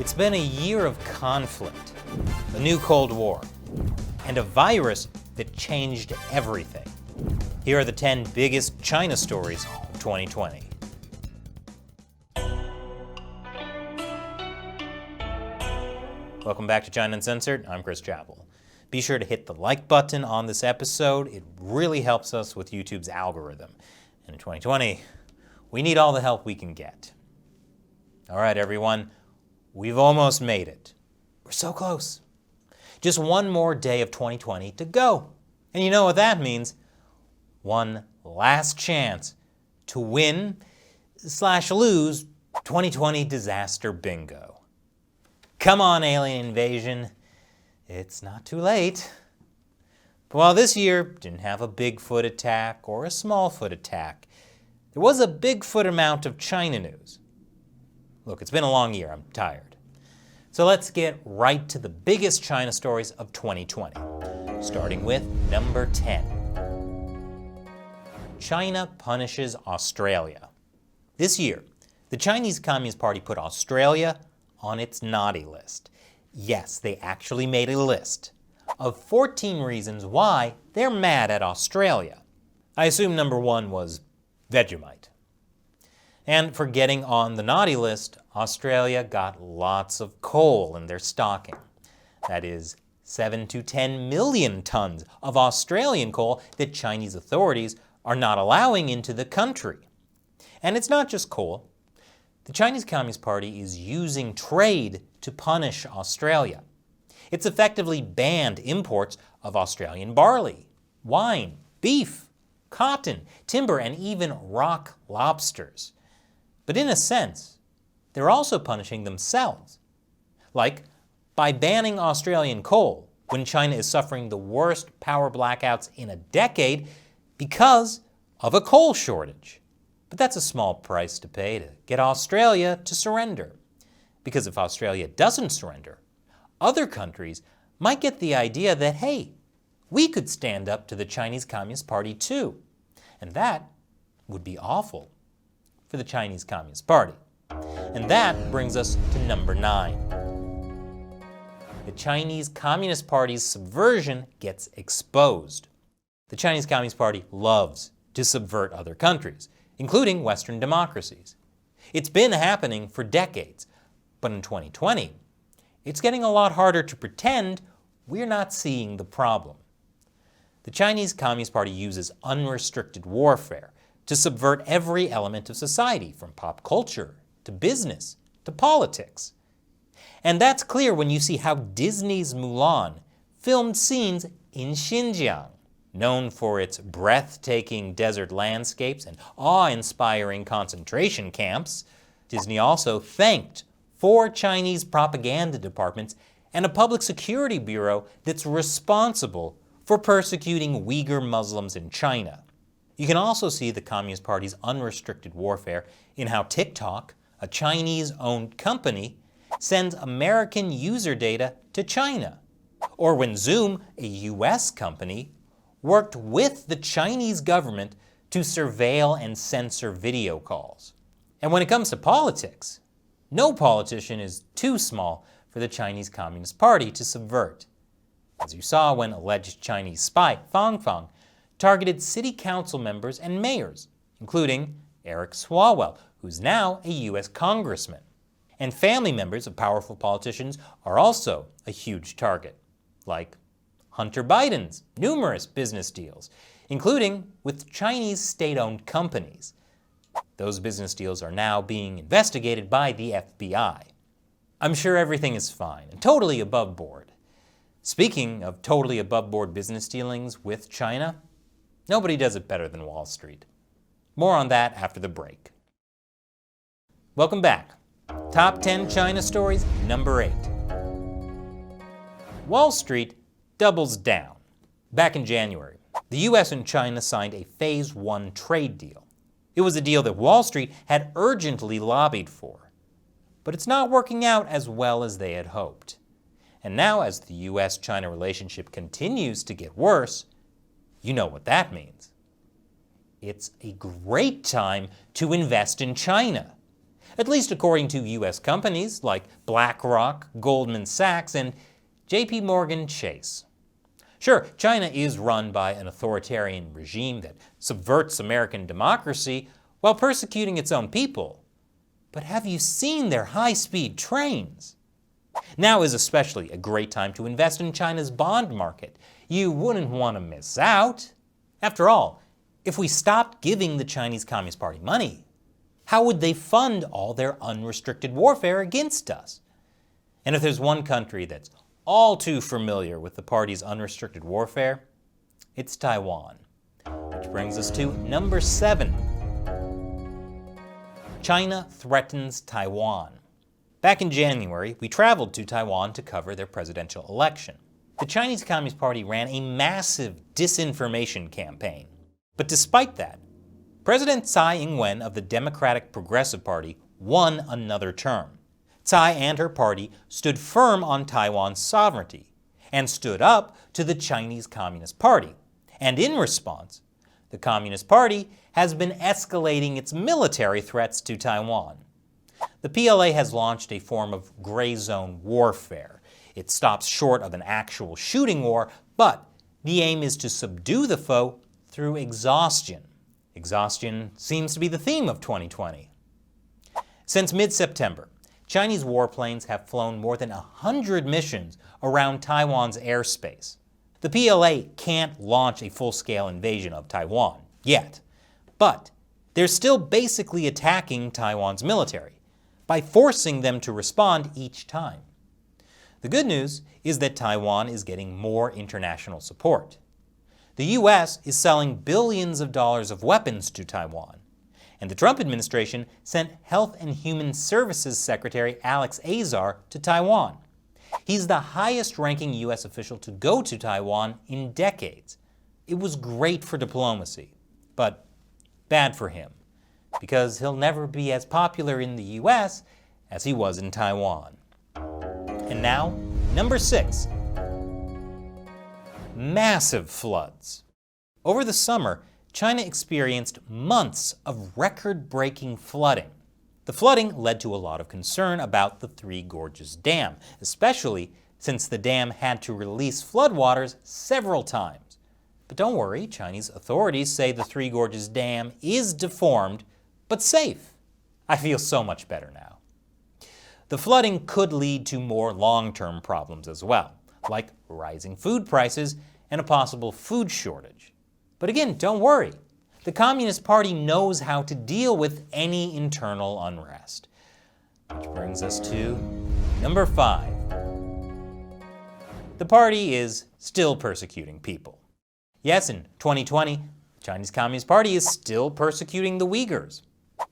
It's been a year of conflict, a new Cold War, and a virus that changed everything. Here are the 10 biggest China stories of 2020. Welcome back to China Uncensored. I'm Chris Chappell. Be sure to hit the like button on this episode. It really helps us with YouTube's algorithm. And in 2020, we need all the help we can get. All right, everyone, we've almost made it. We're so close. Just one more day of 2020 to go. And you know what that means? One last chance to win/lose 2020 disaster bingo. Come on, alien invasion. It's not too late. But while this year didn't have a Bigfoot attack or a Smallfoot attack, there was a Bigfoot amount of China news. Look, it's been a long year. I'm tired. So let's get right to the biggest China stories of 2020, starting with number 10. China punishes Australia. This year, the Chinese Communist Party put Australia on its naughty list. Yes, they actually made a list of 14 reasons why they're mad at Australia. I assume number 1 was Vegemite. And for getting on the naughty list, Australia got lots of coal in their stocking. That is 7 to 10 million tons of Australian coal that Chinese authorities are not allowing into the country. And it's not just coal. The Chinese Communist Party is using trade to punish Australia. It's effectively banned imports of Australian barley, wine, beef, cotton, timber, and even rock lobsters. But in a sense, they're also punishing themselves. Like by banning Australian coal when China is suffering the worst power blackouts in a decade because of a coal shortage. But that's a small price to pay to get Australia to surrender. Because if Australia doesn't surrender, other countries might get the idea that, hey, we could stand up to the Chinese Communist Party too. And that would be awful for the Chinese Communist Party. And that brings us to number 9. The Chinese Communist Party's subversion gets exposed. The Chinese Communist Party loves to subvert other countries, including Western democracies. It's been happening for decades, but in 2020, it's getting a lot harder to pretend we're not seeing the problem. The Chinese Communist Party uses unrestricted warfare to subvert every element of society, from pop culture to business to politics. And that's clear when you see how Disney's Mulan filmed scenes in Xinjiang, known for its breathtaking desert landscapes and awe-inspiring concentration camps. Disney also thanked 4 Chinese propaganda departments and a public security bureau that's responsible for persecuting Uyghur Muslims in China. You can also see the Communist Party's unrestricted warfare in how TikTok, a Chinese-owned company, sends American user data to China, or when Zoom, a US company, worked with the Chinese government to surveil and censor video calls. And when it comes to politics, no politician is too small for the Chinese Communist Party to subvert. As you saw when alleged Chinese spy Fang Fang targeted city council members and mayors, including Eric Swalwell, who's now a US congressman. And family members of powerful politicians are also a huge target, like Hunter Biden's numerous business deals, including with Chinese state-owned companies. Those business deals are now being investigated by the FBI. I'm sure everything is fine and totally above board. Speaking of totally above board business dealings with China, nobody does it better than Wall Street. More on that after the break. Welcome back. Top 10 China stories, number 8. Wall Street doubles down. Back in January, the US and China signed a Phase 1 trade deal. It was a deal that Wall Street had urgently lobbied for. But it's not working out as well as they had hoped. And now as the US-China relationship continues to get worse, you know what that means. It's a great time to invest in China. at least according to U.S. companies like BlackRock, Goldman Sachs, and J.P. Morgan Chase. Sure, China is run by an authoritarian regime that subverts American democracy while persecuting its own people. But have you seen their high-speed trains? Now is especially a great time to invest in China's bond market. You wouldn't want to miss out. After all, if we stopped giving the Chinese Communist Party money, how would they fund all their unrestricted warfare against us? And if there's one country that's all too familiar with the party's unrestricted warfare, it's Taiwan. Which brings us to number 7. China threatens Taiwan. Back in January, we traveled to Taiwan to cover their presidential election. The Chinese Communist Party ran a massive disinformation campaign. But despite that, President Tsai Ing Wen of the Democratic Progressive Party won another term. Tsai and her party stood firm on Taiwan's sovereignty and stood up to the Chinese Communist Party. And in response, the Communist Party has been escalating its military threats to Taiwan. The PLA has launched a form of gray zone warfare. It stops short of an actual shooting war, but the aim is to subdue the foe through exhaustion. Exhaustion seems to be the theme of 2020. Since mid-September, Chinese warplanes have flown more than 100 missions around Taiwan's airspace. The PLA can't launch a full-scale invasion of Taiwan yet, but they're still basically attacking Taiwan's military by forcing them to respond each time. The good news is that Taiwan is getting more international support. The U.S. is selling billions of dollars of weapons to Taiwan, and the Trump administration sent Health and Human Services Secretary Alex Azar to Taiwan. He's the highest-ranking U.S. official to go to Taiwan in decades. It was great for diplomacy, but bad for him, because he'll never be as popular in the U.S. as he was in Taiwan. And now, number 6. Massive floods. Over the summer, China experienced months of record-breaking flooding. The flooding led to a lot of concern about the Trois Gorges Dam, especially since the dam had to release floodwaters several times. But don't worry, Chinese authorities say the Trois Gorges Dam is deformed, but safe. I feel so much better now. The flooding could lead to more long-term problems as well, like rising food prices and a possible food shortage. But again, don't worry. The Communist Party knows how to deal with any internal unrest. Which brings us to number 5. The party is still persecuting people. Yes, in 2020, the Chinese Communist Party is still persecuting the Uyghurs,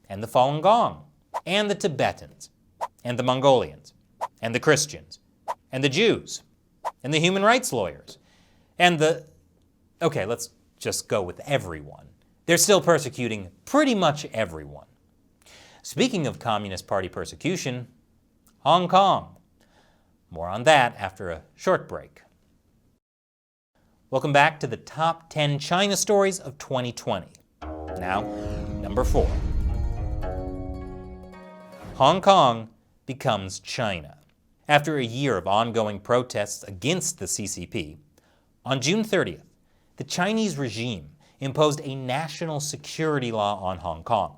and the Falun Gong, and the Tibetans, and the Mongolians, and the Christians, and the Jews, and the human rights lawyers, and the... Okay, let's just go with everyone. They're still persecuting pretty much everyone. Speaking of Communist Party persecution, Hong Kong. More on that after a short break. Welcome back to the top 10 China stories of 2020. Now, number 4. Hong Kong becomes China. After a year of ongoing protests against the CCP, on June 30th, the Chinese regime imposed a national security law on Hong Kong.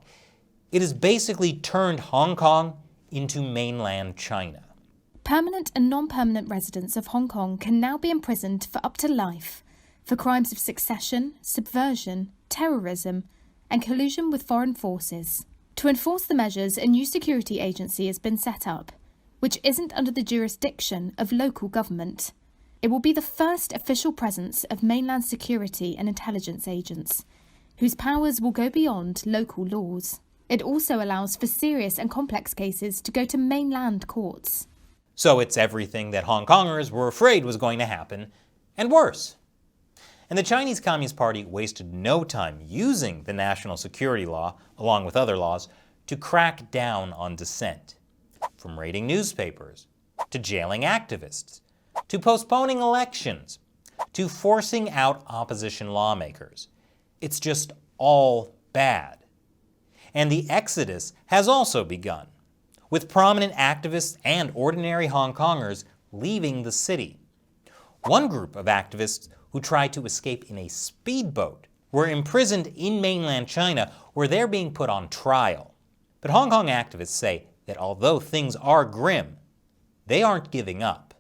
It has basically turned Hong Kong into mainland China. Permanent and non-permanent residents of Hong Kong can now be imprisoned for up to life for crimes of succession, subversion, terrorism, and collusion with foreign forces. To enforce the measures, a new security agency has been set up, which isn't under the jurisdiction of local government. It will be the first official presence of mainland security and intelligence agents, whose powers will go beyond local laws. It also allows for serious and complex cases to go to mainland courts. So it's everything that Hong Kongers were afraid was going to happen, and worse. And the Chinese Communist Party wasted no time using the national security law, along with other laws, to crack down on dissent. From raiding newspapers, to jailing activists, to postponing elections, to forcing out opposition lawmakers. It's just all bad. And the exodus has also begun. with prominent activists and ordinary Hong Kongers leaving the city. One group of activists who tried to escape in a speedboat were imprisoned in mainland China, where they're being put on trial. But Hong Kong activists say that although things are grim, they aren't giving up.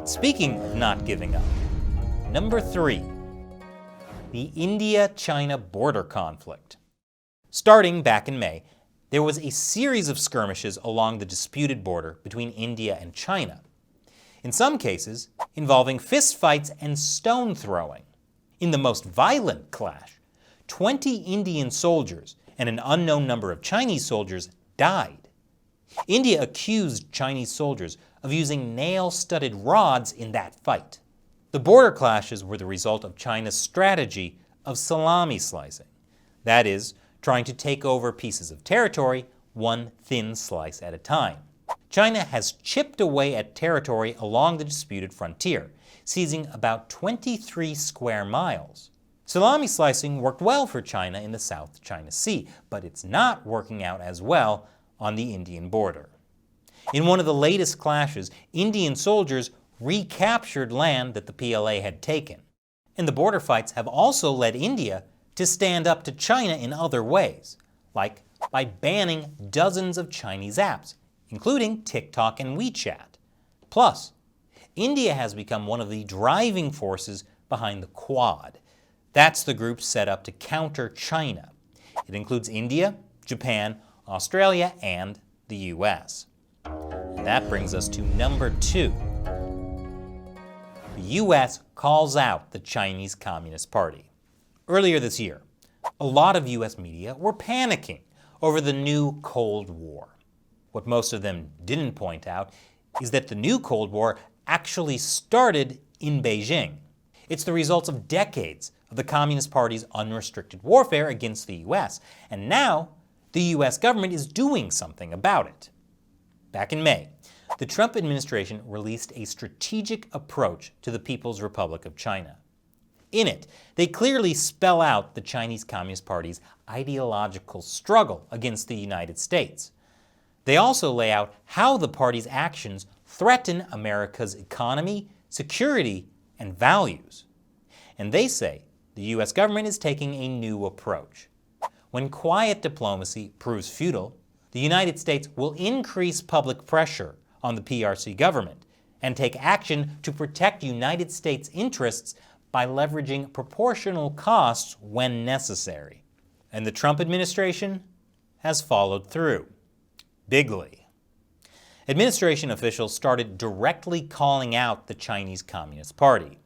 Speaking of not giving up, number 3, the India-China border conflict. Starting back in May, there was a series of skirmishes along the disputed border between India and China, in some cases involving fistfights and stone throwing. In the most violent clash, 20 Indian soldiers and an unknown number of Chinese soldiers died. India accused Chinese soldiers of using nail-studded rods in that fight. The border clashes were the result of China's strategy of salami slicing, that is, trying to take over pieces of territory one thin slice at a time. China has chipped away at territory along the disputed frontier, seizing about 23 square miles. Salami slicing worked well for China in the South China Sea, but it's not working out as well on the Indian border. In one of the latest clashes, Indian soldiers recaptured land that the PLA had taken. And the border fights have also led India to stand up to China in other ways, like by banning dozens of Chinese apps, including TikTok and WeChat. Plus, India has become one of the driving forces behind the Quad. That's the group set up to counter China. It includes India, Japan, Australia, and the US. And that brings us to number 2. The US calls out the Chinese Communist Party. Earlier this year, a lot of US media were panicking over the new Cold War. What most of them didn't point out is that the new Cold War actually started in Beijing. It's the results of decades of the Communist Party's unrestricted warfare against the US, and now the US government is doing something about it. Back in May, the Trump administration released a strategic approach to the People's Republic of China. In it, they clearly spell out the Chinese Communist Party's ideological struggle against the United States. They also lay out how the party's actions threaten America's economy, security, and values. And they say the US government is taking a new approach. When quiet diplomacy proves futile, the United States will increase public pressure on the PRC government and take action to protect United States interests by leveraging proportional costs when necessary. And the Trump administration has followed through, bigly. Administration officials started directly calling out the Chinese Communist Party.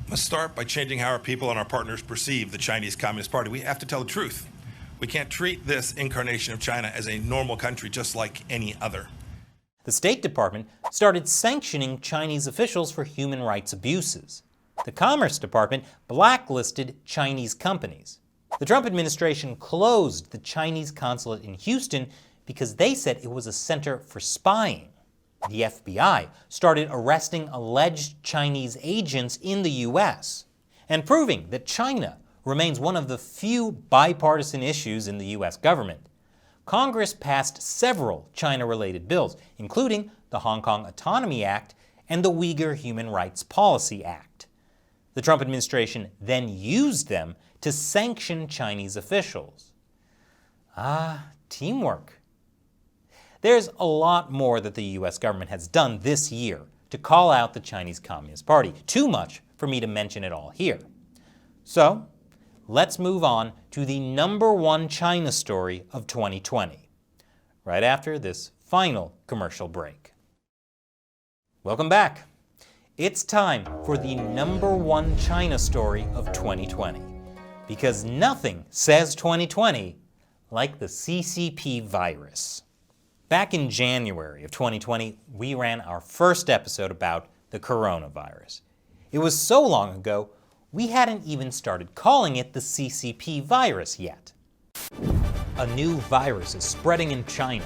Let's start by changing how our people and our partners perceive the Chinese Communist Party. We have to tell the truth. We can't treat this incarnation of China as a normal country just like any other. The State Department started sanctioning Chinese officials for human rights abuses. The Commerce Department blacklisted Chinese companies. The Trump administration closed the Chinese consulate in Houston because they said it was a center for spying. The FBI started arresting alleged Chinese agents in the US, and proving that China remains one of the few bipartisan issues in the US government. Congress passed several China-related bills, including the Hong Kong Autonomy Act and the Uyghur Human Rights Policy Act. The Trump administration then used them to sanction Chinese officials. Teamwork. There's a lot more that the US government has done this year to call out the Chinese Communist Party. Too much for me to mention it all here. So, let's move on to the number 1 China story of 2020, right after this final commercial break. Welcome back. It's time for the number 1 China story of 2020, because nothing says 2020 like the CCP virus. Back in January of 2020, we ran our first episode about the coronavirus. It was so long ago, we hadn't even started calling it the CCP virus yet. A new virus is spreading in China.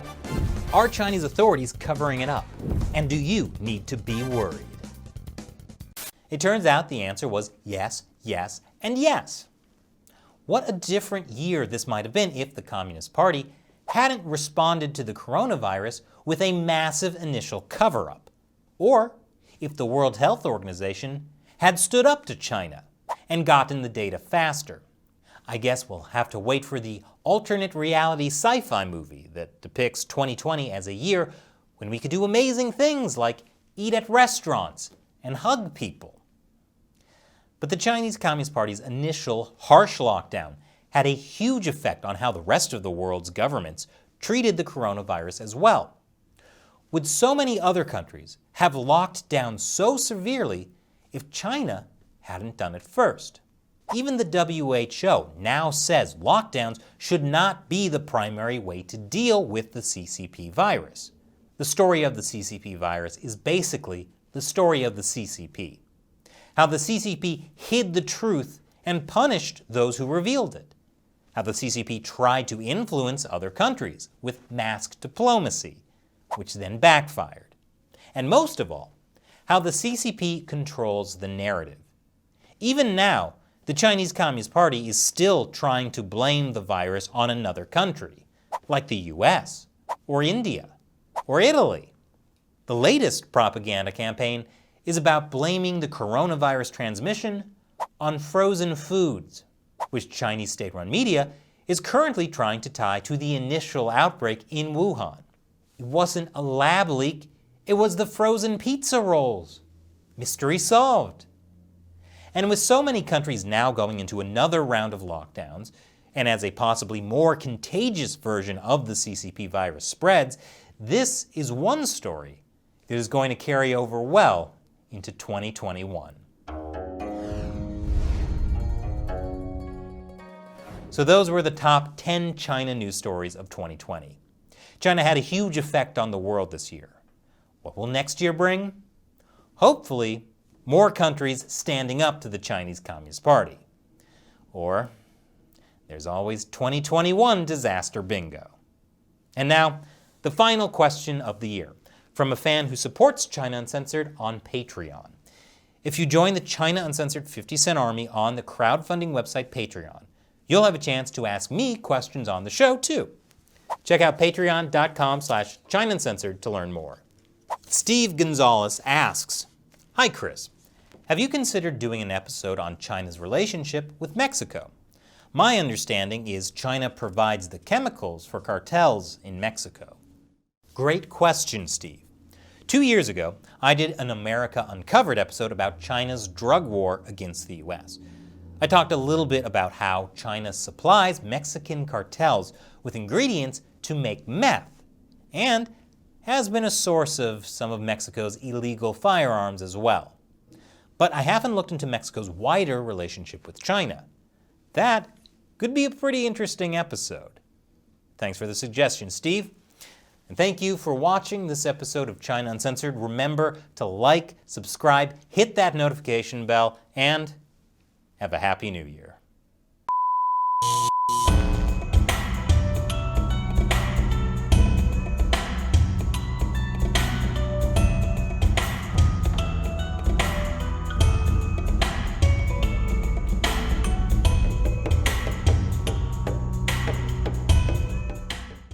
Are Chinese authorities covering it up? And do you need to be worried? It turns out the answer was yes, yes, and yes. What a different year this might have been if the Communist Party hadn't responded to the coronavirus with a massive initial cover-up, or if the World Health Organization had stood up to China and gotten the data faster. I guess we'll have to wait for the alternate reality sci-fi movie that depicts 2020 as a year when we could do amazing things like eat at restaurants and hug people. But the Chinese Communist Party's initial harsh lockdown had a huge effect on how the rest of the world's governments treated the coronavirus as well. Would so many other countries have locked down so severely if China hadn't done it first? Even the WHO now says lockdowns should not be the primary way to deal with the CCP virus. The story of the CCP virus is basically the story of the CCP. How the CCP hid the truth and punished those who revealed it. How the CCP tried to influence other countries with masked diplomacy, which then backfired. And most of all, how the CCP controls the narrative. Even now, the Chinese Communist Party is still trying to blame the virus on another country, like the US, or India, or Italy. The latest propaganda campaign is about blaming the coronavirus transmission on frozen foods, which Chinese state-run media is currently trying to tie to the initial outbreak in Wuhan. It wasn't a lab leak, it was the frozen pizza rolls. Mystery solved. And with so many countries now going into another round of lockdowns, and as a possibly more contagious version of the CCP virus spreads, this is one story that is going to carry over well into 2021. So those were the top 10 China news stories of 2020. China had a huge effect on the world this year. What will next year bring? Hopefully, more countries standing up to the Chinese Communist Party. Or, there's always 2021 disaster bingo. And now, the final question of the year, from a fan who supports China Uncensored on Patreon. If you join the China Uncensored 50 Cent Army on the crowdfunding website Patreon, you'll have a chance to ask me questions on the show too. Check out patreon.com/China Uncensored to learn more. Steve Gonzalez asks, "Hi Chris, have you considered doing an episode on China's relationship with Mexico? My understanding is China provides the chemicals for cartels in Mexico." Great question, Steve. 2 years ago, I did an America Uncovered episode about China's drug war against the US. I talked a little bit about how China supplies Mexican cartels with ingredients to make meth, and has been a source of some of Mexico's illegal firearms as well. But I haven't looked into Mexico's wider relationship with China. That could be a pretty interesting episode. Thanks for the suggestion, Steve. And thank you for watching this episode of China Uncensored. Remember to like, subscribe, hit that notification bell, and have a Happy New Year.